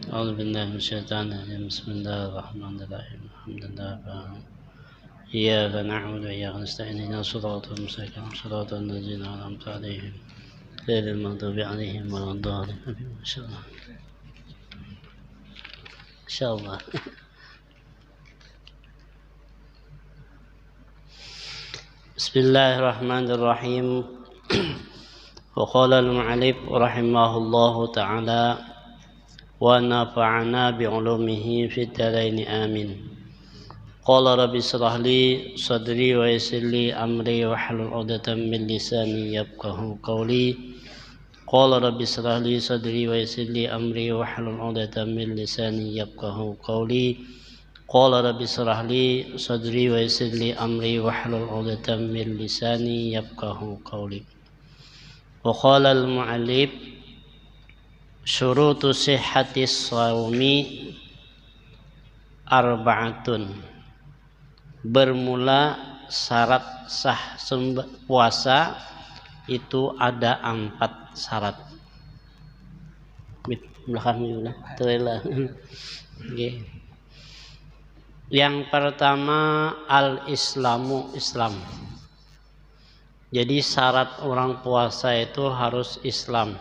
أعوذ بالله من الشيطان الرجيم بسم الله الرحمن الرحيم الحمد لله إياك نعبد وإياك نستعين اهدنا الصراط المستقيم صراط الذين أنعمت عليهم غير المغضوب عليهم ولا الضالين إن شاء الله إن شاء الله بسم الله الرحمن الرحيم وقال المؤلف رحمه الله تعالى ونفعنا بعلومه في الدارين آمين قال رب اشرح لي صدري ويسر لي أمري واحلل عقدة من لساني يفقهوا قولي قال رب اشرح لي صدري ويسر لي أمري واحلل عقدة من لساني يفقهوا قولي قال رب اشرح لي صدري ويسر لي أمري واحلل عقدة من لساني يفقهوا قولي وقال المؤلف syurutu sihhatis shaumi arba'atun. Bermula syarat sah puasa itu ada 4 syarat. Belakang dulu lah. Yang pertama al-islamu, Islam. Jadi syarat orang puasa itu harus Islam.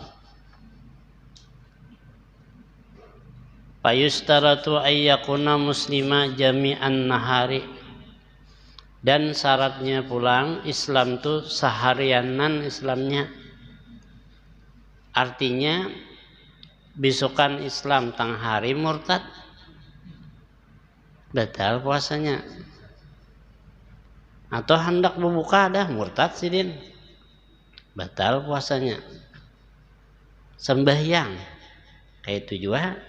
Fayustaratu ayyakuna muslima jami'an nahari. Dan syaratnya pulang Islam itu seharianan Islamnya. Artinya besokan Islam tang hari murtad batal puasanya. Atau hendak berbuka dah murtad sidin batal puasanya. Sembahyang kayak itu juga.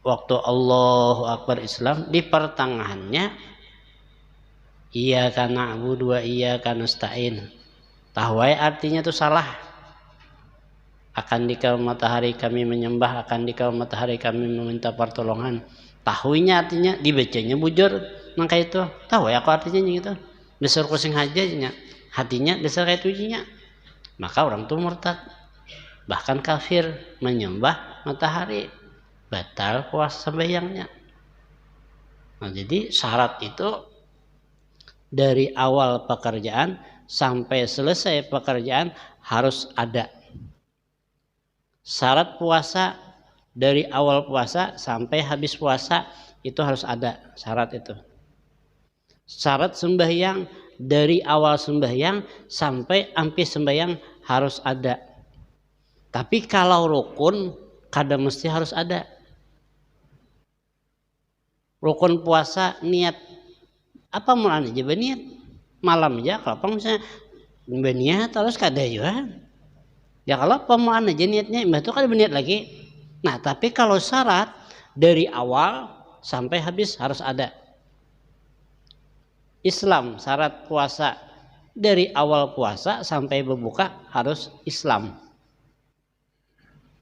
Waktu Allahu Akbar Islam di pertengahannya iyyaka na'budu wa iyyaka nasta'in. Tahwai artinya itu salah. Akan di kawal matahari kami menyembah, akan di kawal matahari kami meminta pertolongan. Tahwinya artinya dibacanya bujur. Maka itu tahwai aku artinya gitu. Besar kusing hajanya. Hatinya besar kayak tujuhnya. Maka orang itu murtad. Bahkan kafir menyembah matahari. Batal puasa sembahyangnya. Nah, jadi syarat itu dari awal pekerjaan sampai selesai pekerjaan harus ada. Syarat puasa dari awal puasa sampai habis puasa itu harus ada syarat itu. Syarat sembahyang dari awal sembahyang sampai habis sembahyang harus ada. Tapi kalau rukun kada mesti harus ada. Rukun puasa niat apa mulanya aja niat malam aja kalau misalnya niat terus kada juga ya kalau pemulaan aja niatnya itu kada berniat lagi. Nah tapi kalau syarat dari awal sampai habis harus ada. Islam syarat puasa dari awal puasa sampai berbuka harus Islam.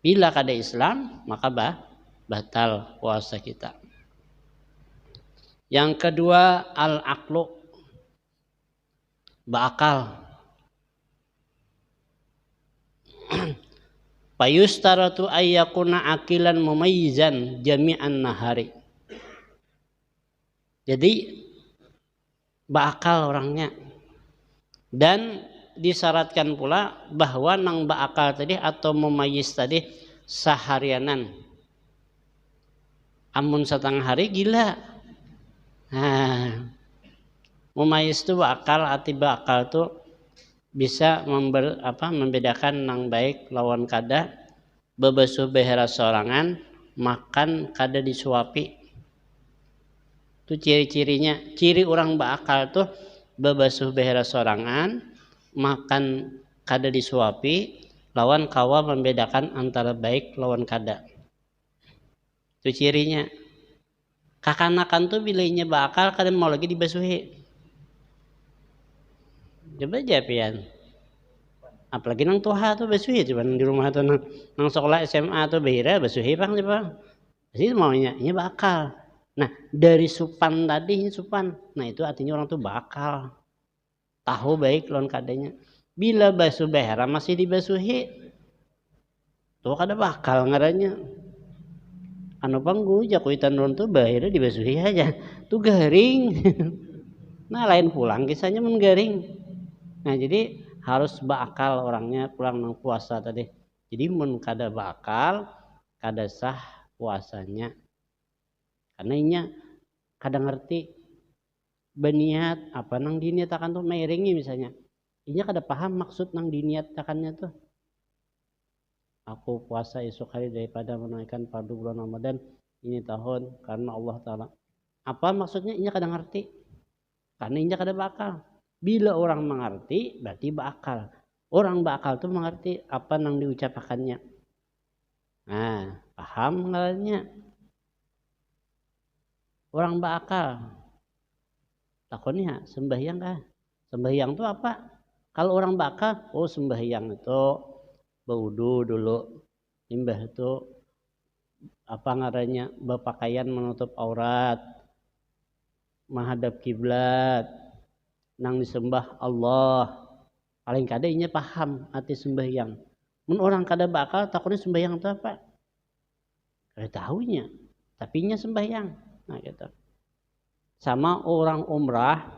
Bila kada Islam maka batal puasa kita. Yang kedua al-aqlu, berakal. Fayustaratu ayyakuna akilan mumayyizan jami'an nahari. Jadi berakal orangnya. Dan disyaratkan pula bahwa nang berakal tadi atau mumayyiz tadi seharianan. Amun setengah hari gila. Nah, mumayyiz itu bakal arti bakal tuh bisa membedakan nang baik lawan kada, bebasuh behera sorangan, makan kada disuapi. Itu ciri-cirinya. Ciri orang bakal tuh bebasuh behera sorangan, makan kada disuapi, lawan kawa membedakan antara baik lawan kada. Itu cirinya. Kakanakan tuh bilainya bakal kadang mau lagi dibasuhi. Coba aja pian. Apalagi nang tuha tuh basuhi coba di rumah tuh nang sekolah SMA tuh behira basuhi bang coba. Jadi maunya ini bakal. Nah dari supan tadi ini supan. Nah itu artinya orang tuh bakal. Tahu baik lawan kadanya. Bila basuh behera masih dibasuhi tuh kada bakal ngarannya. anu panggul jakuitan ron tuh bahira dibasuhi aja tuh garing. Nah lain pulang kisahnya menggaring. Nah jadi harus bakal orangnya pulang nang puasa tadi. Jadi mun kada bakal kada sah puasanya. Karena inya kada ngerti beniat apa nang diniatakan tuh meiringi misalnya. Inya kada paham maksud nang diniatakannya tuh. Aku puasa esok hari daripada menunaikan fardu bulan Ramadan ini tahun karena Allah Ta'ala. Apa maksudnya? Inya kada ngerti. Karena inya kada bakal. Bila orang mengerti berarti bakal. Orang bakal tuh mengerti apa nang diucapkannya. Nah, paham ngalanya. Orang bakal. Takonnya sembahyang kah? Sembahyang itu apa? Kalau orang bakal, oh sembahyang itu berwudu dulu. Limbah itu apa ngarannya? Berpakaian menutup aurat. Menghadap kiblat. Nang disembah Allah. Paling kada inya paham arti sembahyang. Mun orang kada bakal takonnya sembahyang itu apa? Kada tahunya. Tapi inya sembahyang. Nah gitu. Sama orang umrah,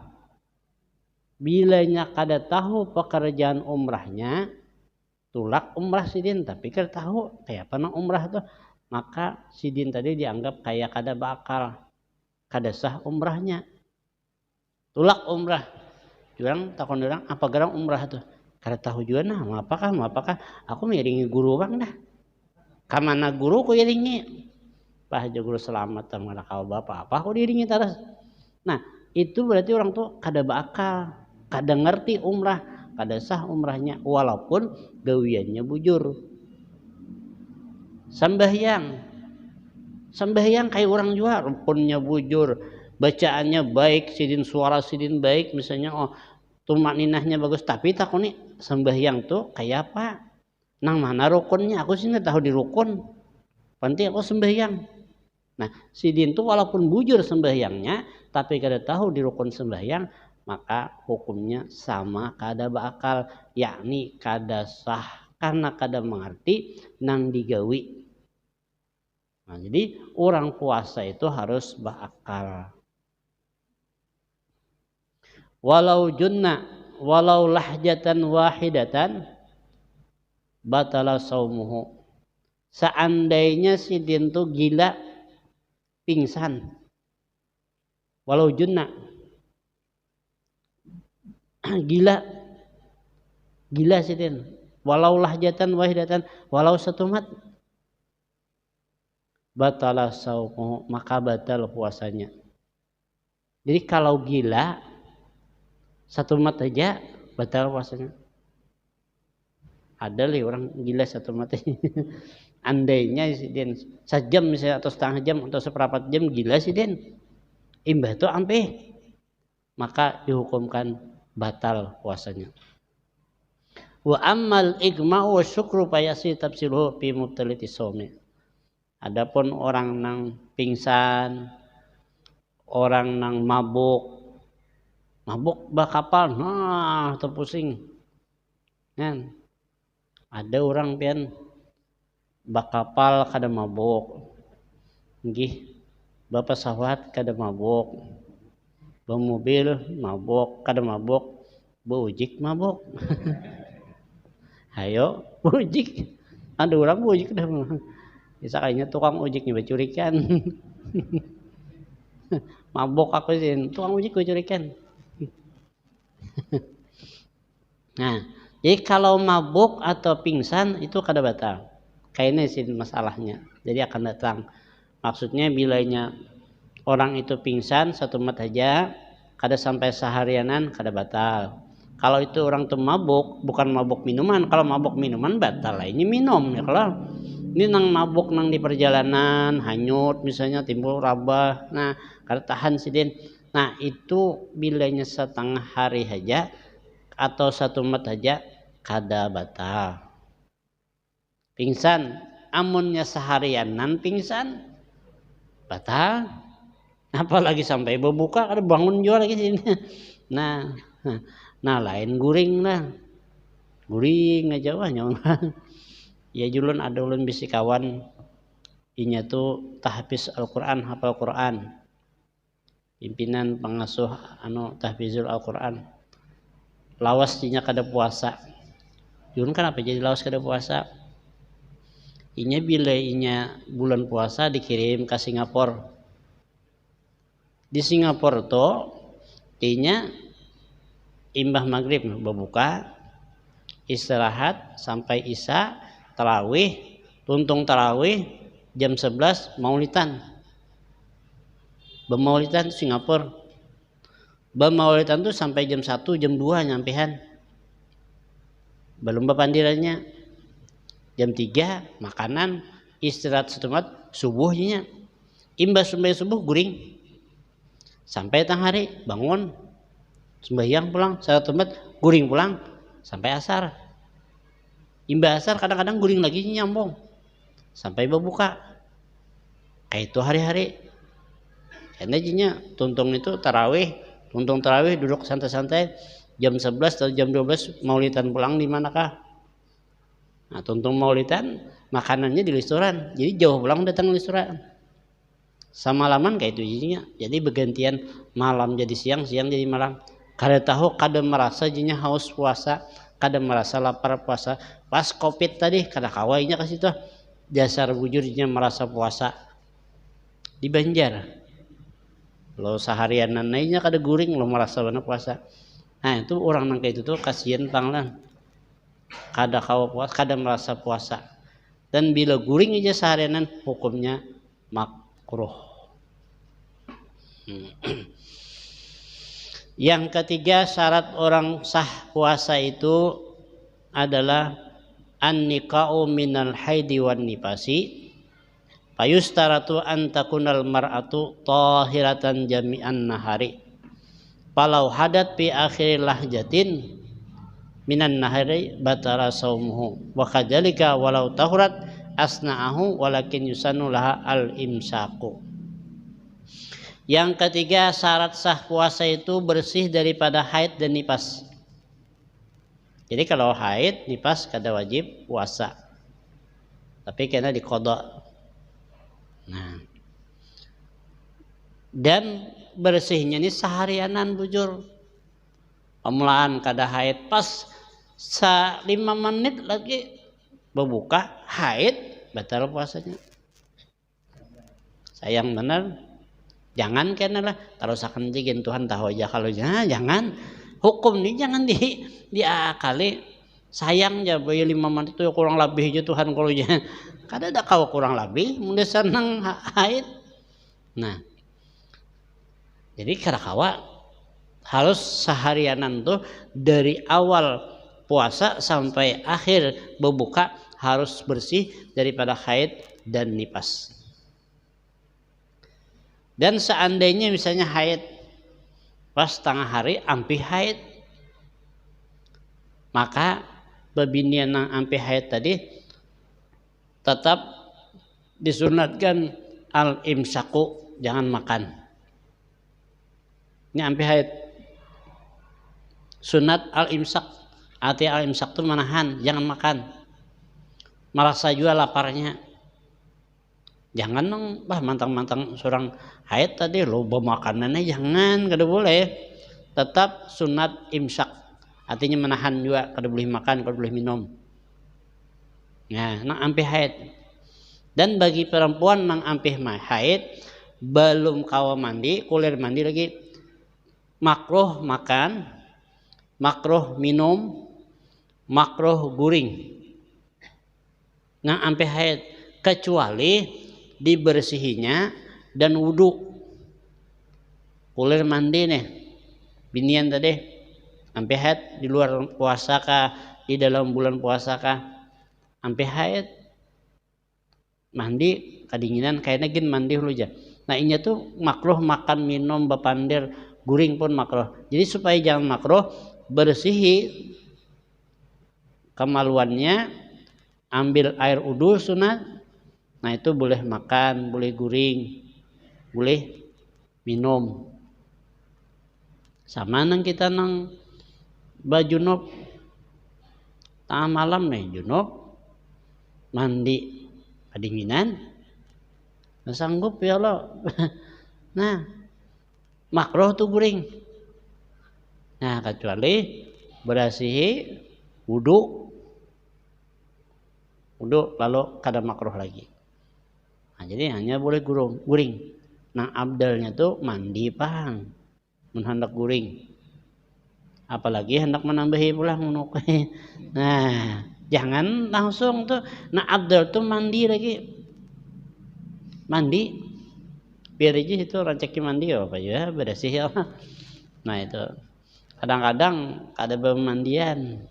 bilanya kada tahu pekerjaan umrahnya, tulak umrah sidin, tapi kada tahu kayak apa nang umrah tuh, maka sidin tadi dianggap kayak kada bakal, kada sah umrahnya. Tulak umrah, jurang takon orang apa garang umrah tuh, kada tahu juga nah, mau apakah, aku miringi guru bang dah, kamana guru ku iringi, bah aja guru selamat sama kau bapak, apa aku diiringi terus. Nah itu berarti orang tuh kada bakal, kada ngerti umrah, kada sah umrahnya walaupun gawiannya bujur. Sembahyang kayak orang juga rukunnya bujur, bacaannya baik, suara sidin baik misalnya, oh tumak ninahnya bagus, tapi takoni sembahyang tuh kayak apa, nang mana rukunnya, aku sih nggak tahu di rukun, penting aku sembahyang. Nah, sidin tuh walaupun bujur sembahyangnya, tapi kada tahu di rukun sembahyang, maka hukumnya sama kada bakal, yakni kada sah karena kada mengerti nang digawi. Nah, jadi orang puasa itu harus bakal. Walau junna, walau lahjatan wahidatan, batala saumuhu. Seandainya sidin tuh gila, pingsan, walau junna, gila sidin, walau lahjatan wahidatan, walau satu mat, batala saumuhu, maka batal puasanya. Jadi kalau gila satu mat aja batal puasanya. Ada lah orang gila satu mat. Andainya sidin sejam misalnya atau setengah jam atau seperempat jam gila sidin, imbah itu ampe, maka dihukumkan batal puasanya. Wa ammal igma'u wa syukru payasi tafsiruhu fi mubtaliti shaumi. Adapun orang nang pingsan, orang nang mabuk bakapal, nah terpusing kan. Ada orang pian bakapal kada mabuk, nggih bapesawat kada mabuk, bamobil mabuk kada mabuk, bujik mabuk. Hayo bujik, ada orang bujik dah, bisa kayaknya tukang ujiknya bacurikan. Mabuk aku sih, tukang ujik bacurikan. Nah, jadi kalau mabuk atau pingsan itu kada batal. Kayaknya sih masalahnya. Jadi akan datang. Maksudnya bilanya orang itu pingsan satu mat aja, kada sampai seharianan kada batal. Kalau itu orang tuh mabuk, bukan mabuk minuman. Kalau mabuk minuman batal lah. Ini minum ya. Kalau ini nang mabuk nang di perjalanan hanyut misalnya timbul rabah. Nah, kada tahan sidin. Nah, itu bilanya setengah hari aja atau satu mat aja kada batal. Pingsan, amunnya seharianan pingsan batal, apalagi sampai berbuka kada bangun juga lagi sini. Nah lain guring lah, guring aja wah nyong. Ya julun ada ulun bisi kawan inya tuh tahfiz Al-Quran, hafal Quran, pimpinan pengasuh tahfizul Al-Quran, lawas inya kada puasa. Yun kan apa jadi lawas kada puasa? Inya bila inya bulan puasa dikirim ke Singapura. Di Singapura tuh inya imbah maghrib berbuka, istirahat sampai isya, tarawih, tuntung tarawih, jam 11 maulidan. Bemaulidan Singapura. Bemaulidan tuh sampai jam 1, jam 2 nyampehan. Belum bepandirannya. Jam 3 makanan, istirahat setempat, subuhnya. Imbas subuh guring. Sampai tengah hari bangun, sembahyang pulang, salat tempat guring pulang sampai asar. Imbas asar kadang-kadang guring lagi nyambung sampai berbuka. Kayak itu hari-hari. Karena tuntung itu tarawih, tuntung tarawih duduk santai-santai, jam 11 atau jam 12 maulidan pulang di manakah? Nah, tuntung maulidan makanannya di restoran, jadi jauh pulang datang restoran. Samalaman kayak itu jadinya. Jadi bergantian malam jadi siang, siang jadi malam. Kada tahu, kada merasa jadinya haus puasa, kada merasa lapar puasa. Pas Covid tadi kada kawainya ke situ. Dasar bujurnya merasa puasa. Di Banjar. Lo seharian nanainya kada guring lo merasa benar puasa. Nah, itu orang nang kayak itu tuh kasihan panglan. Kada kawa puasa, kada merasa puasa. Dan bila guring aja seharianan hukumnya makruh. Yang ketiga syarat orang sah puasa itu adalah an-niqa'u minal haidi wan nifasi fayustaratu an takunal mar'atu tahiratan jami'an nahari falau hadat fi akhir lahjatin minan nahari batara saumuhu wa kadzalika walau tahurat asna'ahu walakin yusannu laha al-imsaku. Yang ketiga syarat sah puasa itu bersih daripada haid dan nifas. Jadi kalau haid, nifas kada wajib puasa. Tapi kena diqadha. Nah. Dan bersihnya ini seharianan bujur. Pemulaan kada haid pas 5 menit lagi berbuka haid batal puasanya. Sayang benar. Jangan kena lah terus akan jigin Tuhan tahu aja kalau jangan hukum ini jangan diakali. Sayang aja bayi 5 menit itu kurang lebih aja Tuhan kalau jangan kada ada kau kurang lebih mun senang haid. Nah. Jadi kada kawa harus seharianan tuh dari awal puasa sampai akhir berbuka harus bersih daripada haid dan nifas. Dan seandainya misalnya haid pas tengah hari ampi haid, maka babinian yang ampi haid tadi tetap disunatkan al-imsaku, jangan makan. Ini ampi haid. Sunat al-imsak, arti al-imsak itu menahan, jangan makan. Merasa juga laparnya. Jangan dong, mantang-mantang seorang haid tadi loba makanannya jangan, kada boleh. Tetap sunat imsak, artinya menahan juga, kada boleh makan, kada boleh minum. Nah, nang ampih haid. Dan bagi perempuan nang ampih haid belum kawa mandi, kulir mandi lagi, makruh makan, makruh minum, makruh guring. Nang ampih haid kecuali dibersihinya dan wudu. Kulir mandi nih binian tadi ampe haid di luar puasa kah, di dalam bulan puasa kah, ampe haid mandi kedinginan kayaknya gin mandi dulu aja. Nah ini tuh makruh makan minum bapandir guring pun makruh. Jadi supaya jangan makruh bersihi kemaluannya, ambil air wudu sunat. Nah itu boleh makan, boleh guring, boleh minum. Sama nang kita nang bajunub tengah malam nih junub mandi kedinginan Nggak sanggup ya Allah. Nah, makruh tuh guring. Nah, kecuali berasihi wudu lalu kada makruh lagi. Nah, jadi hanya boleh guring. Nah, abdalnya tuh mandi pang mun hendak guring. Apalagi hendak menambahi pula munuk. Nah, jangan langsung tuh. Nah, abdal tuh mandi lagi. Mandi biar aja itu rancaki mandi apa ya bersih ya. Nah, itu kadang-kadang ada pemandian.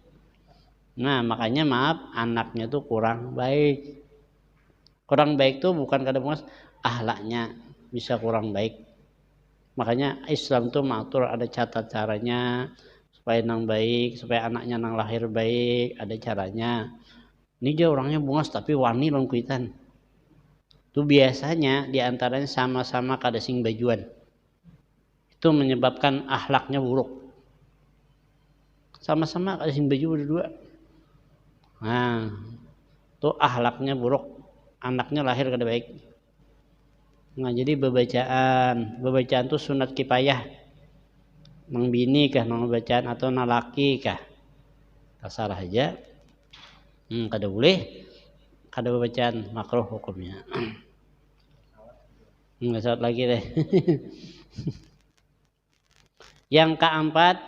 Nah, makanya maaf anaknya tuh kurang baik. Kurang baik tuh bukan kadang ahlaknya bisa kurang baik. Makanya Islam tuh mengatur ada catat caranya supaya nang baik, supaya anaknya nang lahir baik, ada caranya. Ini dia orangnya bungas tapi wani longkuitan. Itu biasanya diantaranya sama-sama kada sing bajuan. Itu menyebabkan akhlaknya buruk. Sama-sama kada sing baju berdua. Nah, itu akhlaknya buruk. Anaknya lahir kada baik. Nah, jadi bebacaan itu sunat kifayah. Nang bini kah, nang bacaan atau nang laki kah. Terserah aja. Kada boleh. Kada bacaan makruh hukumnya. Enggak saat lagi deh. Yang keempat,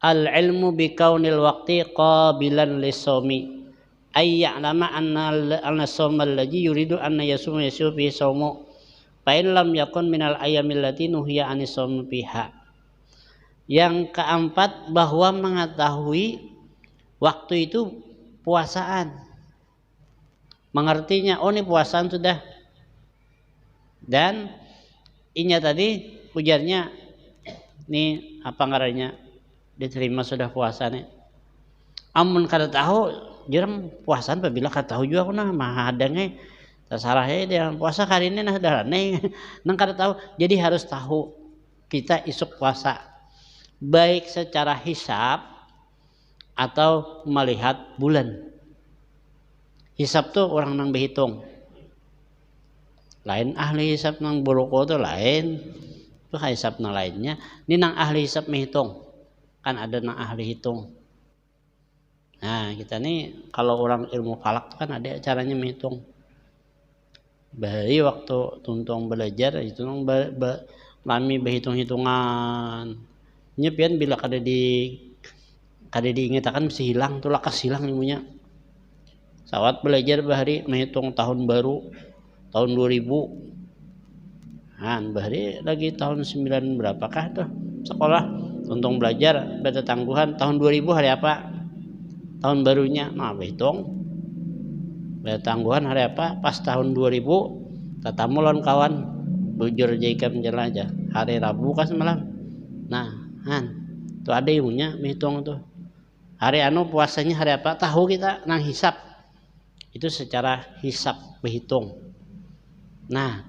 al-ilmu bikaunil waqti qabilan lisawmi. Ay ya'lama anna sawma alladhi yuridu anna yasuma yasu fi sawmu. Fa in lam yakun minal ayyamil lati nuhiya anis sawmi fiha. Yang keempat, bahwa mengetahui waktu itu puasaan. Mengertinya, oh ini puasaan sudah. Dan inya tadi ujarnya, ini apa ngarannya diterima sudah puasa nih. Amun kada tahu, jarang puasaan apabila kada tahu juga aku nah mahadangnya. Tersalah dia puasa hari ini nah darane. Nang kada tahu, jadi harus tahu kita isuk puasa. Baik secara hisab atau melihat bulan. Hisab tuh orang nang berhitung. Lain ahli hisab nang buruko tuh lain. Itu hisab nang lainnya. Ini nang ahli hisab menghitung. Kan ada nang ahli hitung. Nah, kita nih kalau orang ilmu falak kan ada caranya menghitung. Bahari waktu tuntung belajar itu nang lami berhitung-hitungan. Nyepian bila kada diingatakan bisa hilang tuh lakas hilang ilmunya. Sawat belajar bahari menghitung tahun baru tahun 2000. Bahari lagi tahun 9 berapakah tuh sekolah tuntung belajar beta tangguhan tahun 2000 hari apa? Tahun barunya nah berhitung. Beta tangguhan hari apa? Pas tahun 2000 tatamu lawan kawan bujur jaikam jelajah hari Rabu kas malam. Nah, tuh ada ilmunya menghitung tuh. Hari puasanya hari apa? Tahu kita nang hisab. Itu secara hisab berhitung. Nah,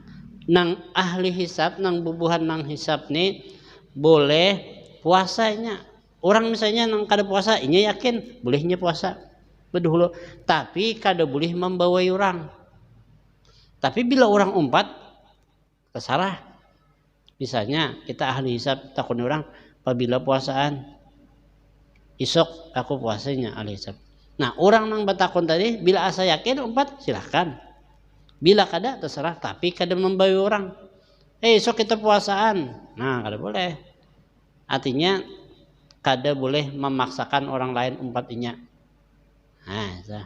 nang ahli hisab, nang bubuhan nang hisab nih boleh puasanya. Orang misalnya nang kada puasa, inya yakin bolehnya puasa. Bedahulu, tapi kada boleh membawai orang. Tapi bila orang umpat, tersalah. Misalnya kita ahli hisab takun orang, apabila puasaan isok aku puasanya ahli hisab. Nah, orang nang batakon tadi bila asa yakin umpat silahkan. Bila kada terserah, tapi kada membawa orang. Esok kita puasaan. Nah, kada boleh. Artinya kada boleh memaksakan orang lain umpatinya. Nah,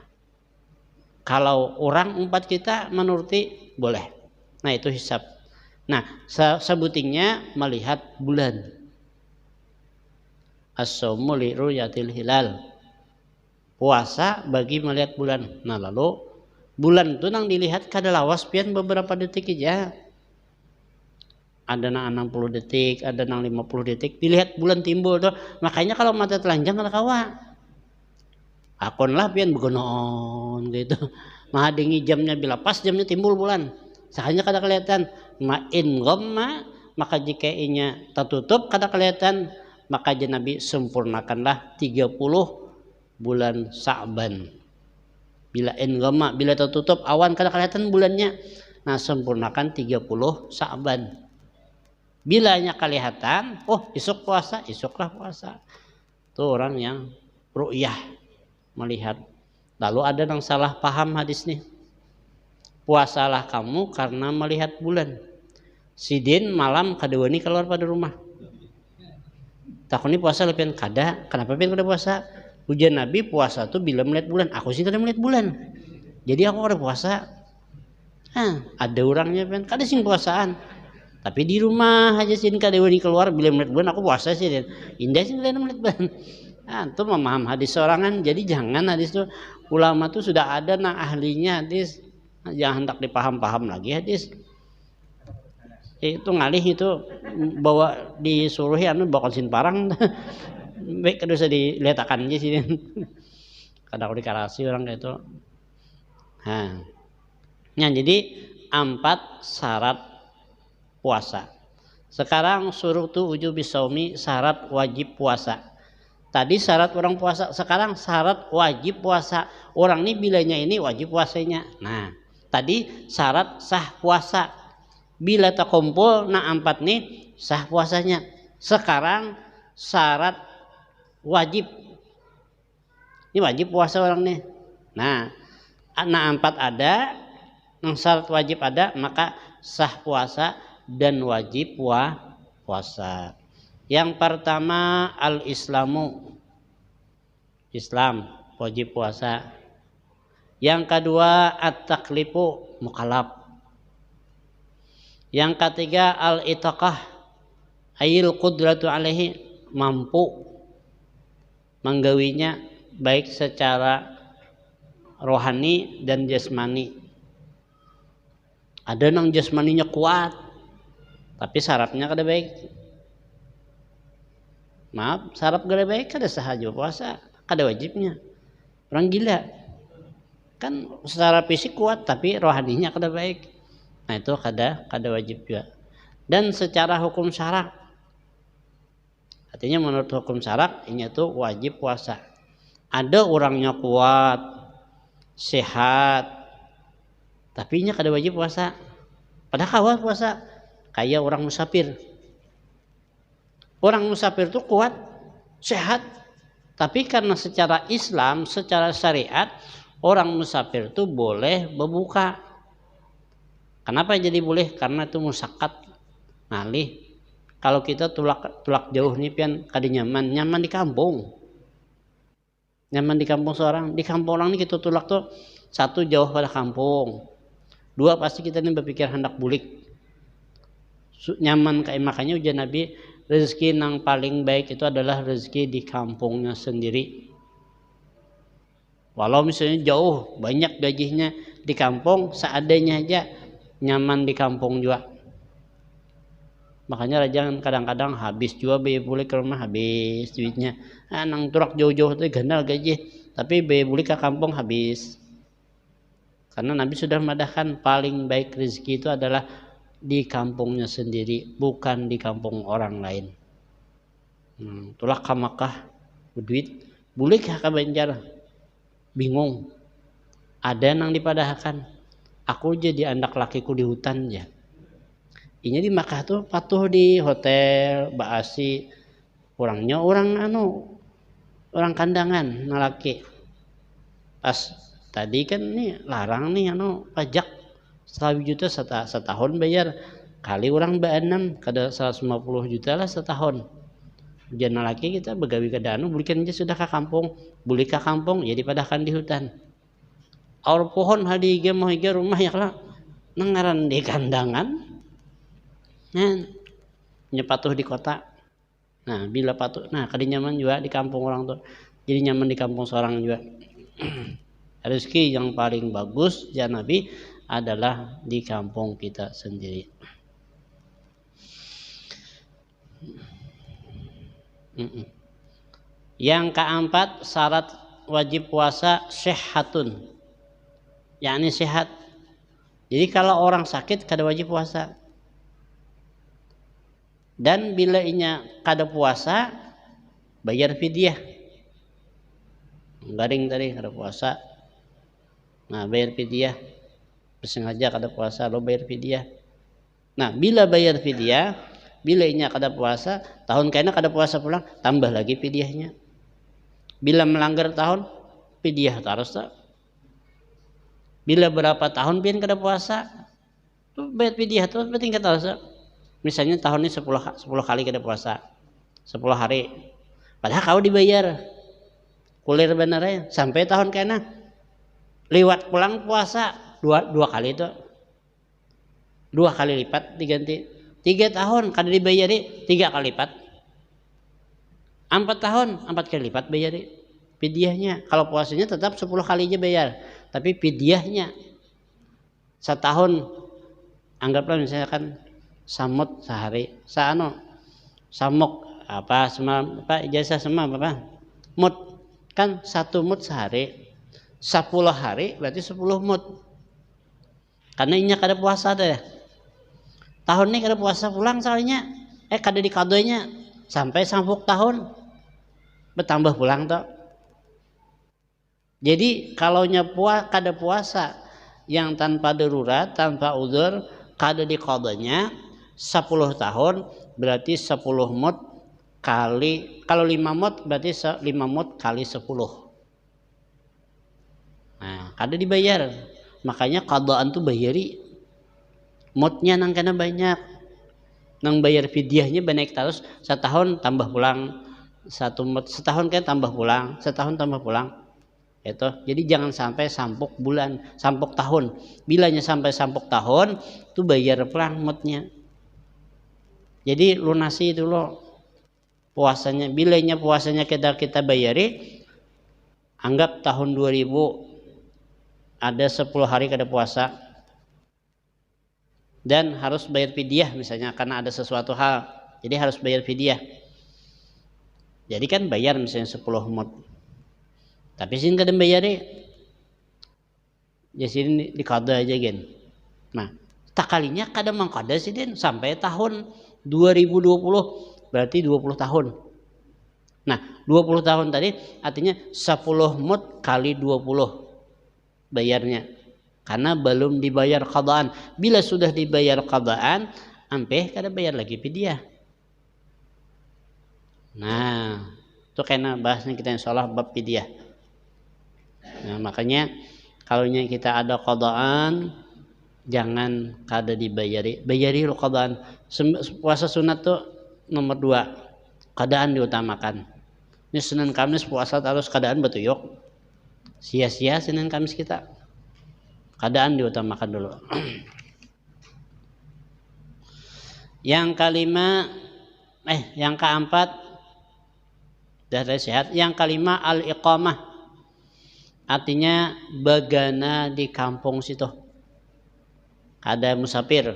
kalau orang umpat kita menuruti boleh. Nah, itu hisab. Nah, sebutingnya melihat bulan. As-saumu li ru'yatil hilal. Puasa bagi melihat bulan. Nah, lalu bulan itu nang dilihat kada lawas pian beberapa detik aja. Ada nang 60 detik, ada nang 50 detik. Dilihat bulan timbul tuh. Makanya kalau mata telanjang kada kawa. Akon lah pian begonon gitu. Mahadingi jamnya bila pas jamnya timbul bulan. Sahanya kada kelihatan. Ma'in ghamma, maka jika inya tertutup kada kelihatan, maka Nabi sempurnakanlah 30 bulan Sa'ban. Bila inghamma, bila tertutup awan kada kelihatan bulannya, Nah, sempurnakan 30 Sa'ban. Bilanya kelihatan, oh esok puasa, esoklah puasa. Itu orang yang ru'yah, melihat. Lalu ada yang salah paham hadis nih. Puasalah kamu karena melihat bulan. Sidin malam kedua ini keluar pada rumah. Takuni puasa lepian kada, kenapa pian kada puasa? Ujian Nabi puasa tuh bila melihat bulan. Aku sih kada melihat bulan. Jadi aku kada puasa. Ada orangnya pian kada sing puasaan. Tapi di rumah aja sih kada wani keluar bila melihat bulan aku puasa sih. Indah sih kada melihat bulan. Itu memaham hadis sorangan. Jadi jangan hadis tuh ulama tuh sudah ada nang ahlinya hadis. Jangan hendak dipaham-paham lagi hadis. Itu ngalih itu bawa disuruh bawa konsin parang baik kada usah diletakan aja sih kadang dikarasi orang kayak itu. Nah jadi 4 syarat puasa. Sekarang suruh tuh ujub bisaumi syarat wajib puasa. Tadi syarat orang puasa, sekarang syarat wajib puasa. Orang ini bilanya ini wajib puasanya. Nah tadi syarat sah puasa. Bila tak kumpul, 4 nih sah puasanya. Sekarang syarat wajib. Ini wajib puasa orang nih. Nah 4 ada, yang syarat wajib ada, maka sah puasa dan wajib puasa. Yang pertama al-islamu, Islam, wajib puasa. Yang kedua at-taklifu, mukallaf. Yang ketiga al-itaqah, ayil qudratu alaihi, mampu menggawinya baik secara rohani dan jasmani. Ada nang jasmaninya kuat tapi sarafnya kada baik. Maaf, saraf kada baik kada sahaja puasa, kada wajibnya. Orang gila kan secara fisik kuat tapi rohaninya kada baik. Nah itu kada wajib juga. Dan secara hukum syarak, artinya menurut hukum syarak ini tuh wajib puasa. Ada orangnya kuat, sehat, tapi nya kada wajib puasa. Padahal kawan puasa, kayak orang musafir. Orang musafir tuh kuat, sehat, tapi karena secara Islam, secara syariat, orang musafir tuh boleh berbuka. Kenapa jadi boleh? Karena itu musyakat ngalih. Kalau kita tulak jauh nih pian kada nyaman di kampung. Nyaman di kampung seorang, di kampung orang nih kita tulak tuh 1 jauh pada kampung. 2 pasti kita nih berpikir hendak bulik. Nyaman kayak makanya ujian Nabi, rezeki yang paling baik itu adalah rezeki di kampungnya sendiri. Walau misalnya jauh, banyak gajinya di kampung, seadanya aja nyaman di kampung juga. Makanya jangan kadang-kadang habis juga biaya balik ke rumah, habis duitnya. Nang turak jauh-jauh itu gandal gaji, tapi biaya balik ke kampung habis. Karena Nabi sudah madahkan paling baik rezeki itu adalah di kampungnya sendiri, bukan di kampung orang lain. Tulak ke Makkah berduit, balik ke Banjar, bingung. Ada nang dipadahkan. Aku jadi anak lakiku di hutan ya. Ini di Makkah tuh patuh di hotel, baasi. Orangnya orang kandangan, nalaki. Pas tadi kan nih larang nih pajak 100 juta setahun bayar. Kali orang ba-6 kada 150 juta lah setahun. Jangan laki kita begawi kada bulikan aja sudah ke kampung, buli ke kampung jadi padahkan di hutan. Aur pohon hadiga mau higa rumah ya lah nengaran di kandangan. Nah, nyepatuh di kota. Nah, bila patuh, kadi nyaman juga di kampung orang tuh. Jadi nyaman di kampung seorang juga. Rezeki yang paling bagus ya Nabi adalah di kampung kita sendiri. Yang keempat syarat wajib puasa sehatun. Yakni sehat. Jadi kalau orang sakit kada wajib puasa. Dan bila inya kada puasa bayar fidyah. Garing tadi kada puasa. Nah, bayar fidyah. sengaja kada puasa lo bayar fidyah. Nah, bila bayar fidyah, bila inya kada puasa, tahun kena kada puasa pulang, tambah lagi fidyahnya. Bila melanggar tahun, fidyah terus tak. Bila berapa tahun pian kada puasa, tuh bayar fidyah terus bertingkat terus. Misalnya tahun ini 10 kali kada puasa, 10 hari. Padahal kau dibayar kulir bener ya, sampai tahun kena lewat pulang puasa dua kali itu, 2 kali lipat diganti. 3 tahun kada dibayari 3 kali lipat. 4 tahun 4 kali lipat bayari fidyahnya. Kalau puasanya tetap 10 kali aja bayar, tapi fidyahnya setahun. Anggaplah misalkan samut sehari, samuk apa ijazah semua apa mut kan 1 mut sehari, 10 hari berarti 10 mut. Karena inya kada puasa deh. Tahun ini kada puasa pulang soalnya kada dikadoinya sampai sampuk tahun bertambah pulang toh. Jadi kalau kada puasa yang tanpa darurat, tanpa udzur, kada dikadoinya 10 tahun berarti 10 mut kali, kalau 5 mut berarti 5 mut kali 10. Nah, kada dibayar. Makanya qadaan tuh bayari. Mutnya nang kena banyak. Nang bayar fidyahnya banyak terus, setahun tambah pulang. 1 mut setahun kan tambah pulang, setahun tambah pulang. Itu. Jadi jangan sampai sampuk bulan, sampuk tahun. Bilanya sampai sampuk tahun tuh bayar pulang mutnya. Jadi lunasi itu loh puasanya. Bilanya puasanya kita bayari, anggap tahun 2000 ada 10 hari kada puasa dan harus bayar fidyah misalnya karena ada sesuatu hal, jadi harus bayar fidyah. Jadi kan bayar misalnya 10 mut, tapi sini kada bayari, jadi sini dikada aja gen. Nah, tak kalinya kada mangkada sih den sampai tahun 2020 berarti 20 tahun. Nah, 20 tahun tadi artinya 10 mut kali 20 bayarnya. Karena belum dibayar qadaan. Bila sudah dibayar qadaan, ampeh kada bayar lagi fidyah. Nah, itu kena bahasnya kita insyaallah bab fidyah. Nah, makanya kalau kita ada qadaan jangan kada dibayari. Bayari lo qadaan. Puasa sunat tuh nomor 2. Qadaan diutamakan. Ini Senin Kamis puasa terus kadaan batuyuk. Sia-sia Senin Kamis kita. Kadaan diutamakan dulu. Yang kelima, yang keempat dari sehat. Yang kelima al-iqamah. Artinya bagana di kampung situ. Ada musafir.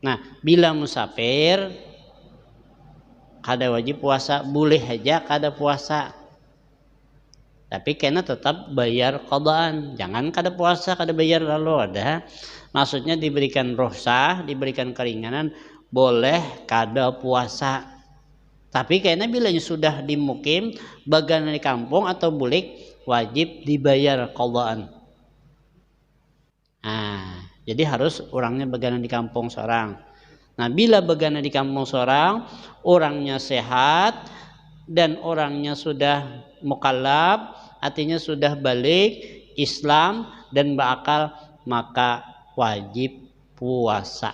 Nah, bila musafir kada wajib puasa, boleh aja kada puasa. Tapi kena tetap bayar qadaan. Jangan kada puasa, kada bayar lalu ada. Maksudnya diberikan rukhsah, diberikan keringanan, boleh kada puasa. Tapi kena bila sudah dimukim, bagan di kampung atau bulik, wajib dibayar qadaan. Nah, jadi harus orangnya bagan di kampung seorang. Nah, bila bagana di kampung seorang, orangnya sehat dan orangnya sudah mukallaf, artinya sudah balik Islam dan berakal, maka wajib puasa.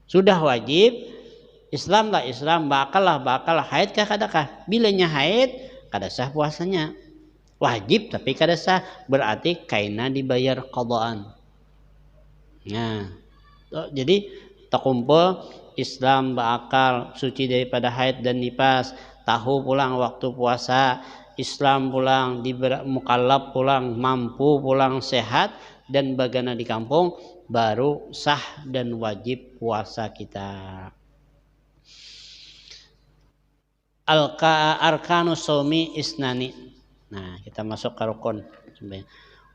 Sudah wajib, Islam lah Islam, berakal lah berakal, haid kah kadakah? Bilanya haid, kada sah puasanya. Wajib tapi kada sah, berarti kaina dibayar qadaan. Nah, jadi terkumpul Islam berakal, suci daripada haid dan nifas, tahu pulang waktu puasa, Islam pulang, mukallaf pulang, mampu pulang, sehat dan bagana di kampung, baru sah dan wajib puasa kita. Arkanus shaumi isnani. Nah, kita masuk ke rukun.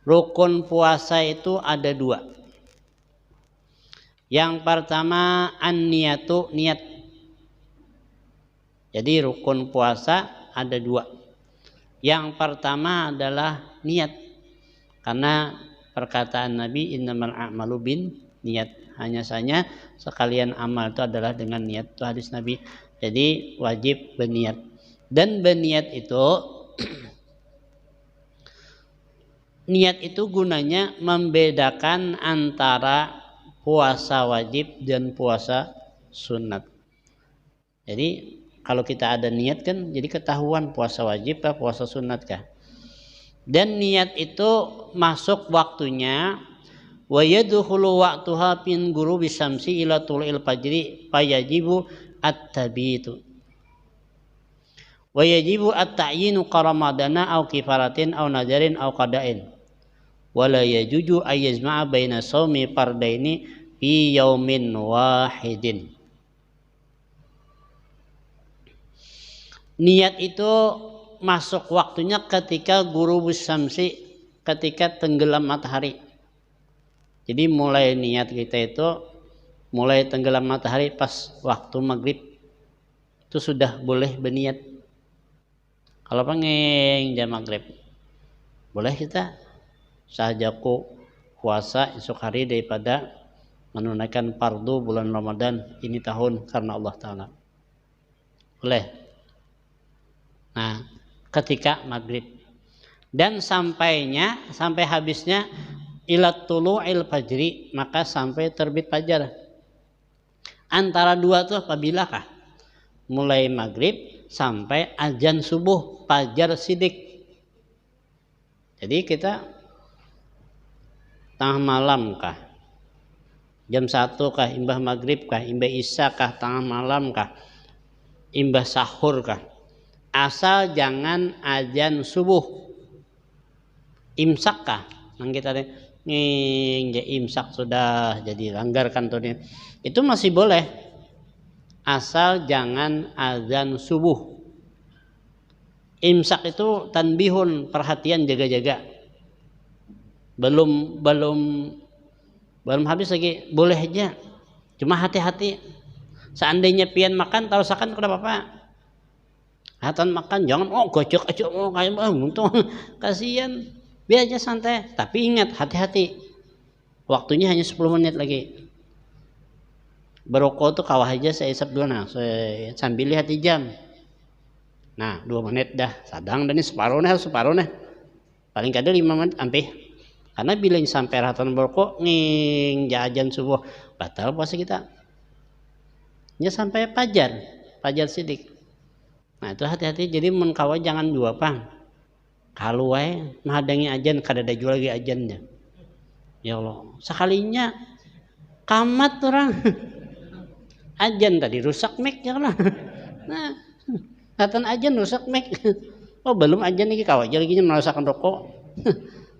Rukun puasa itu ada 2. Yang pertama an-niyatu, niat. Jadi rukun puasa ada 2. Yang pertama adalah niat. Karena perkataan Nabi innamal a'malu bin niat, hanya saja sekalian amal itu adalah dengan niat, itu hadis Nabi. Jadi wajib berniat, dan berniat itu niat itu gunanya membedakan antara puasa wajib dan puasa sunat. Jadi kalau kita ada niat kan jadi ketahuan puasa wajib kah puasa sunat kah. Dan niat itu masuk waktunya wa yadkhulu waqtuha min ghurubi syamsi ila tulil fajri fayajibu at-tabitu wa yajibu at-ta'yinu qaramadana aw kifaratin aw nadarin aw qada'in wala yajuju ayyazma'a baina shaumi fardaini fi yaumin wahidin. Niat itu masuk waktunya ketika ghurubus syamsi, ketika tenggelam matahari. Jadi mulai niat kita itu mulai tenggelam matahari pas waktu maghrib itu sudah boleh berniat. Kalau pengen jam maghrib boleh kita sahajaku puasa esok hari daripada menunaikan fardu bulan Ramadan ini tahun karena Allah Ta'ala. Boleh. Nah, ketika maghrib dan sampai habisnya ilat tulu'il fajri, maka sampai terbit fajar. Antara dua itu apabila kah? Mulai maghrib sampai azan subuh fajar sidik. Jadi kita tengah malam kah? Jam 1 kah? Imbah maghrib kah? Imbah isya kah? Tengah malam kah? Imbah sahur kah? Asal jangan azan subuh. Imsak kah? Nang kita imsak sudah jadi langgar kan tuh. Itu masih boleh. Asal jangan azan subuh. Imsak itu tanbihun, perhatian, jaga-jaga. Belum habis lagi, boleh aja. Cuma hati-hati. Seandainya pian makan, tarusakan kenapa Pak? Hatan makan jangan gocok aja kayak untung kasihan. Biar aja santai, tapi ingat hati-hati. Waktunya hanya 10 menit lagi. Berokok tuh kawah aja saya isap dulu saya sambil lihat jam. Nah, 2 menit dah sadang dan ini separuh nih. Paling kada 5 menit sampai. Karena bila sampai hatan berokok jajan subuh batal puasa kita. Ya sampai fajar sidik. Nah itu hati-hati, jadi menkawa jangan dua pang. Kalau wae menghadangi ajan kada ada jual lagi ajannya. Ya Allah, sekalinya kamat orang. Ajan tadi rusak mic ya lah. Nah, katan ajan rusak mic. Oh belum ajan lagi kawa aja lagi merasakan rokok.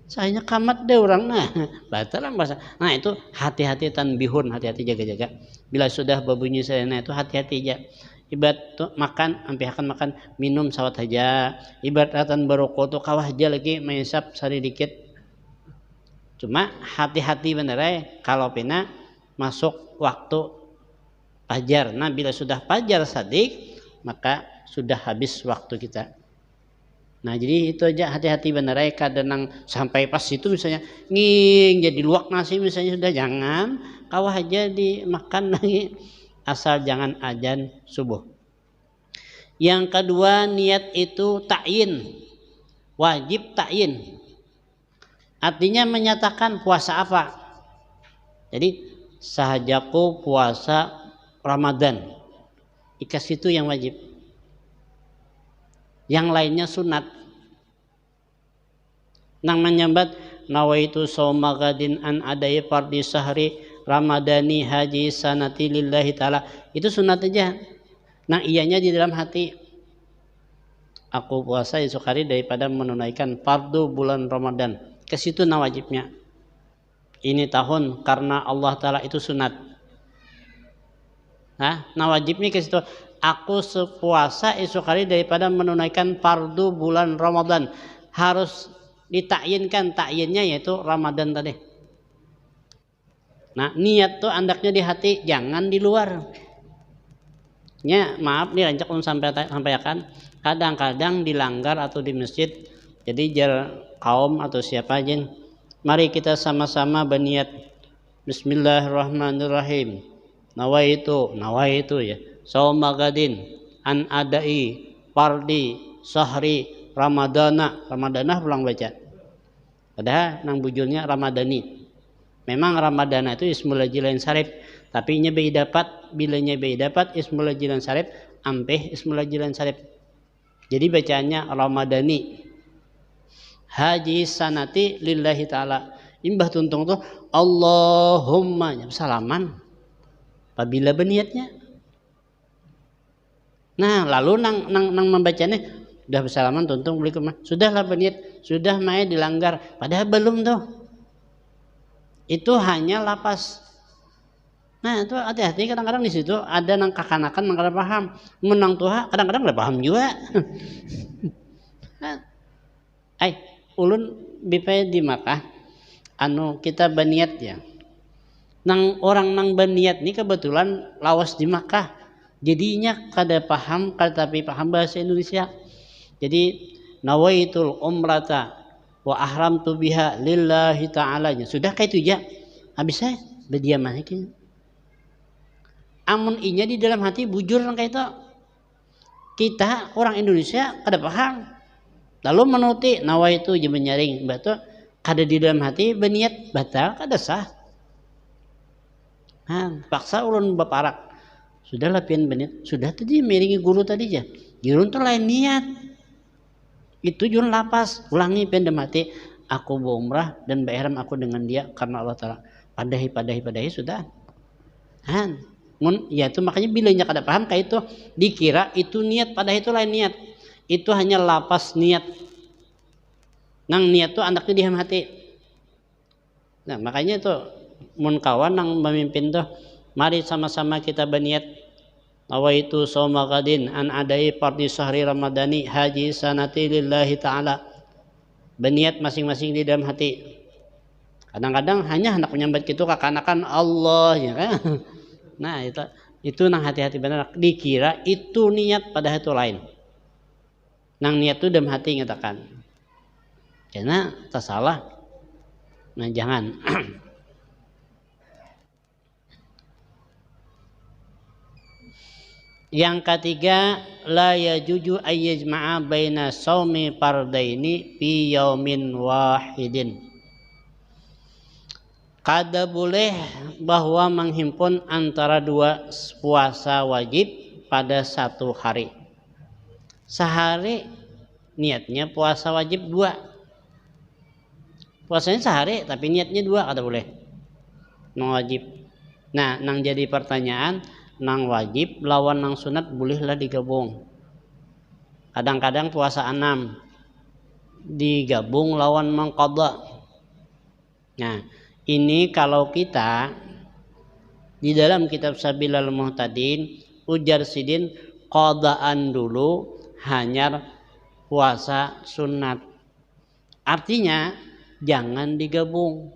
Sayanya kamat deh orang nah. Batal bahasa. Nah itu hati-hati tanbihun, hati-hati jaga-jaga. Bila sudah berbunyi sirena itu hati-hati aja. Ibarat tuh makan, sampai akan makan, minum sawat aja. Ibaratan berokok tuh kawah aja lagi mengisap sari dikit. Cuma hati-hati bener kalau pina masuk waktu fajar. Nah bila sudah fajar sadik, maka sudah habis waktu kita. Nah jadi itu aja hati-hati bener kadang sampai pas itu misalnya jadi luak nasi misalnya sudah jangan kawah aja dimakan lagi. Asal jangan azan subuh. Yang kedua niat itu ta'yin. Wajib ta'yin. Artinya menyatakan puasa apa. Jadi sahajaku puasa Ramadan. Ikas itu yang wajib. Yang lainnya sunat. Nang menyambat nawaitu shauma gadin an adai fardhi sahri Ramadhani haji sanati lillahi ta'ala. Itu sunat aja. Nah iyanya di dalam hati. Aku puasa esok hari daripada menunaikan fardu bulan Ramadan. Ke situ wajibnya. Ini tahun karena Allah Ta'ala itu sunat. Nah wajibnya ke situ. Aku sepuasa esok hari daripada menunaikan fardu bulan Ramadan. Harus ditakyinkan. Takyinnya yaitu Ramadan tadi. Nah niat tuh andaknya di hati, jangan di luar. Ya maaf nih rancak sampaikan. Kadang-kadang dilanggar atau di masjid. Jadi jar kaum atau siapa aja Mari kita sama-sama berniat. Bismillahirrahmanirrahim. Nawaitu ya. Shauma gadin an adai pardi sahri ramadana. Ramadana pulang baca. Padahal nang bujurnya ramadani. Memang ramadana itu ismul jilan sarif, tapi nya bei dapat bilanya bei dapat ismul jilan sarif ampeh ismul jilan sarif. Jadi bacaannya ramadani. Haji sanati lillahi ta'ala. Imbah tuntung tuh Allahumma salaman apabila berniatnya. Nah lalu nang membacanya udah bersalaman tuntung beli kemana, sudahlah berniat, sudah mai dilanggar, padahal belum tuh, itu hanya lapas. Nah itu hati-hati, kadang-kadang di situ ada nang kakanakan nang kada paham, menang tuha kadang-kadang nggak paham juga. Ulun bipaya di Makkah, kita berniat ya. Nang orang nang berniat ini kebetulan lawas di Makkah, jadinya kada paham, tapi paham bahasa Indonesia. Jadi nawaitul umrata wa ahramtu biha lillahi ta'ala. Sudah kayak itu ya. Habis saya berdiam aja. Amun inya di dalam hati bujur kayak itu. Kita orang Indonesia kada paham. Lalu menuti nawaitu je menyaring batu kada di dalam hati berniat batal kada sah. Paksa ulun baparak. Sudah latihan berniat, sudah tadi miringi guru tadi aja. Guru tuh lain niat. Itu jun lapas, ulangi pendem mati. Aku berumrah dan berihram aku dengan dia karena Allah Ta'ala. Padahi sudah. Ya itu makanya bilanya kada paham kayak itu, dikira itu niat, padahal itu lain niat. Itu hanya lapas niat. Nang niat tuh anaknya di hati. Nah makanya itu mun kawan nang memimpin tuh, mari sama-sama kita berniat. Nawaitu shauma ghadin an adai fardhi syahri ramadani haji sanati lillahi ta'ala. Berniat masing-masing di dalam hati. Kadang-kadang hanya hendak menyambat gitu kakanakan Allah ya kan. Nah itu nang hati-hati benar, dikira itu niat padahal itu lain. Nang niat itu dalam hati ngatakan. Karena tak salah. Nah jangan. Yang ketiga, la yajuju ayyajma'a baina shaumi fardaini fi yaumin wahidin. Kada boleh bahwa menghimpun antara dua puasa wajib pada satu hari. Sehari niatnya puasa wajib 2. Puasanya sehari tapi niatnya 2, kada boleh. Nang wajib. Nah, nang jadi pertanyaan, nang wajib lawan nang sunat bolehlah digabung. Kadang-kadang puasa 6 digabung lawan mengqadha. Nah, ini kalau kita di dalam kitab Sabilal Muhtadin ujar sidin qadaan dulu hanya puasa sunat. Artinya jangan digabung.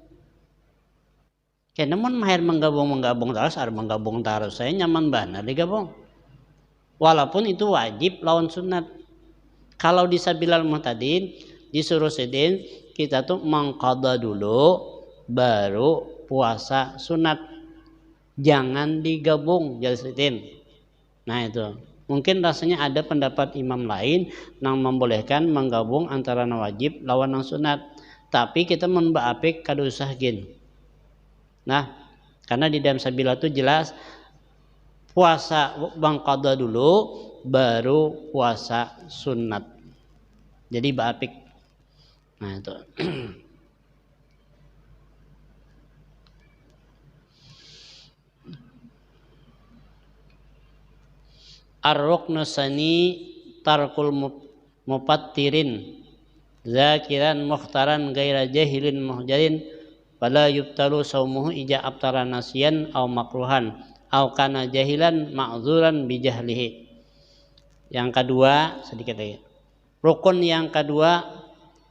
Karena mun mahir menggabung terus, ada menggabung terus, saya nyaman benar digabung. Walaupun itu wajib lawan sunat. Kalau di Sabilal Muhtadin disuruh sidin kita tuh mengqadha dulu baru puasa sunat. Jangan digabung jadi sidin. Nah itu. Mungkin rasanya ada pendapat imam lain yang membolehkan menggabung antara wajib lawan nang sunat. Tapi kita membapik kada usah gin. Nah, karena di dalam Sabila itu jelas puasa mengqadha dulu baru puasa sunat. Jadi bapik. Nah itu. Ar-ruknu sani tarkul mufattirin zakiran mukhtaran gaira jahilin muhjalin fala yubtalu saumuhu ija abtara nasiyan aw makruhan aw kana jahilan ma'zuran bijahlihi. Yang kedua, sedikit lagi. Rukun yang kedua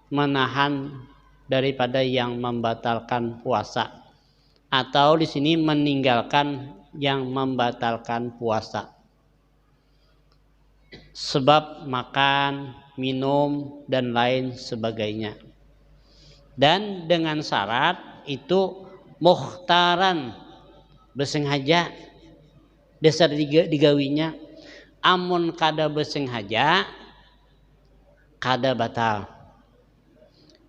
menahan daripada yang membatalkan puasa, atau di sini meninggalkan yang membatalkan puasa. Sebab makan, minum dan lain sebagainya. dan dengan syarat itu mukhtaran besengaja dasar digawinya. Amun kada besengaja kada batal.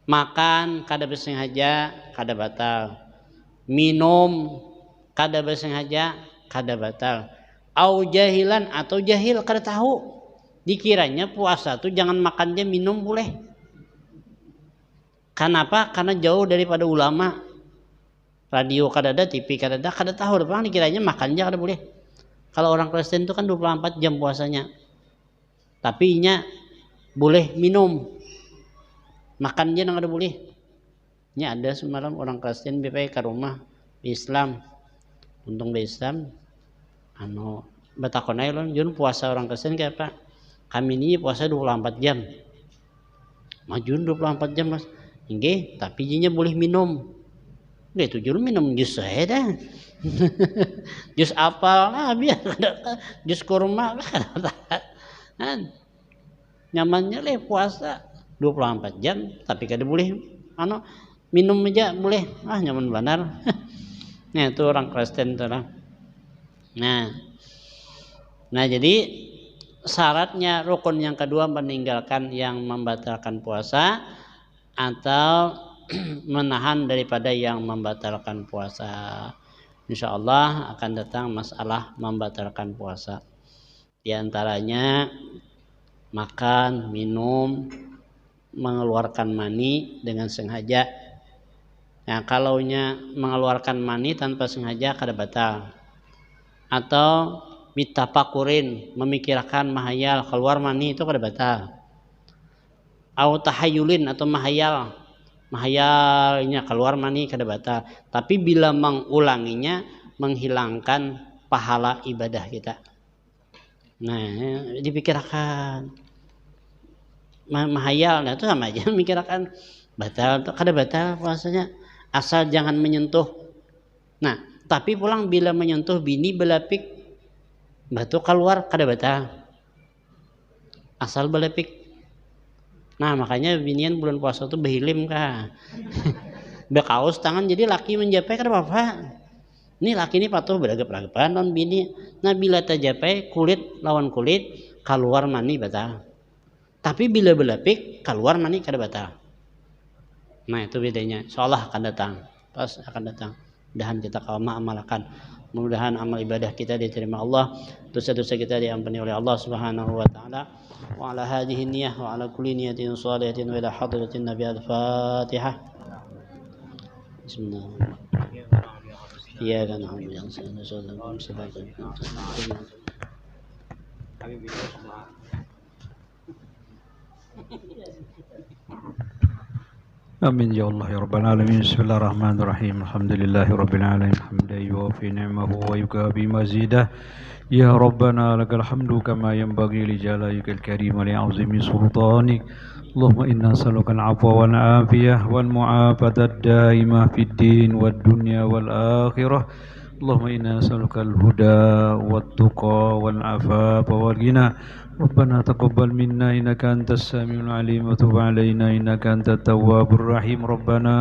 Makan kada besengaja kada batal. Minum kada besengaja kada batal. Au jahilan atau jahil kada tahu. Dikiranya puasa tuh jangan makannya minum boleh. Kenapa? Karena jauh daripada ulama. Radio kada ada, TV kada ada, kada tahu depan dikiranya makannya kada boleh. Kalau orang Kristen itu kan 24 jam puasanya. Tapi nya boleh minum. Makannya nang kada boleh. Nya ada semalam orang Kristen BPI ke rumah Islam. Untung be Islam anu batakon ae lon jun puasa orang Kristen kayak apa? Kami ini puasa 24 jam. Majun 24 jam Mas. Nggih, tapi jinya boleh minum. Nggih itu juru minum jus saya dah. Jus apel lah biar jus kurma lah. Nyamannya le puasa 24 jam tapi kada boleh anu minum aja boleh. Nyaman benar. Nah itu orang Kristen tuh lah. Nah jadi syaratnya rukun yang kedua meninggalkan yang membatalkan puasa atau menahan daripada yang membatalkan puasa. Insya Allah akan datang masalah membatalkan puasa. Di antaranya makan, minum, mengeluarkan mani dengan sengaja. Nah, kalaunya mengeluarkan mani tanpa sengaja kada batal. Atau bitapakurin, memikirkan mahayal keluar mani itu kada batal. Au tahayulin atau mahayalnya keluar mani kada batal. Tapi bila mengulanginya menghilangkan pahala ibadah kita. Nah, dipikirkan mahayal, nah itu sama aja memikirkan batal atau kada batal puasanya asal jangan menyentuh. Nah, tapi pulang bila menyentuh bini belapik batu keluar kada batal. Asal belapik. Nah makanya binian bulan puasa tuh behilim kah. Bekaus tangan jadi laki menjapai kada apa-apa. Ini laki ini patuh beragap-agapan non bini. Nah bila tajapai kulit lawan kulit keluar mani batal. Tapi bila belapik keluar mani kada batal. Nah itu bedanya. Insyaallah akan datang. Pas akan datang. Mudah-mudahan kita amalkan. Mudah-mudahan amal ibadah kita diterima Allah. Dosa-dosa kita diampuni oleh Allah Subhanahu wa taala. Wa ala hadhihi niyyah wa ala kulli niyatin shalihatin wa ila hadratin nabi al-Fatihah. Bismillah. Iya kan alhamdulillah. آمين يا الله يا رب العالمين. بسم الله الرحمن الرحيم. الحمد لله رب العالمين حمدا يوافي نعمه ويكافي مزيده. يا ربنا لك الحمد كما ينبغي لجلالك الكريم ولعظيم سلطانك. اللهم إنا نسألك العفو والعافية والمعافاة الدائمة في الدين والدنيا والآخرة. اللهم إنا نسألك الهدى والتقى والعفاف والغنى. ربنا تقبل منا إنك أنت السميع العليم وتب علينا إنك أنت التواب الرحيم. ربنا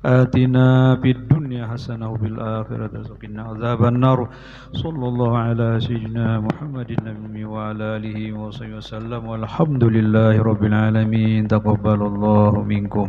آتنا في الدنيا حسنة وفي الآخرة وقنا عذاب النار. صلى الله على سيدنا محمد النبي وعلى آله وصحبه وسلم والحمد لله رب العالمين. تقبل الله منكم.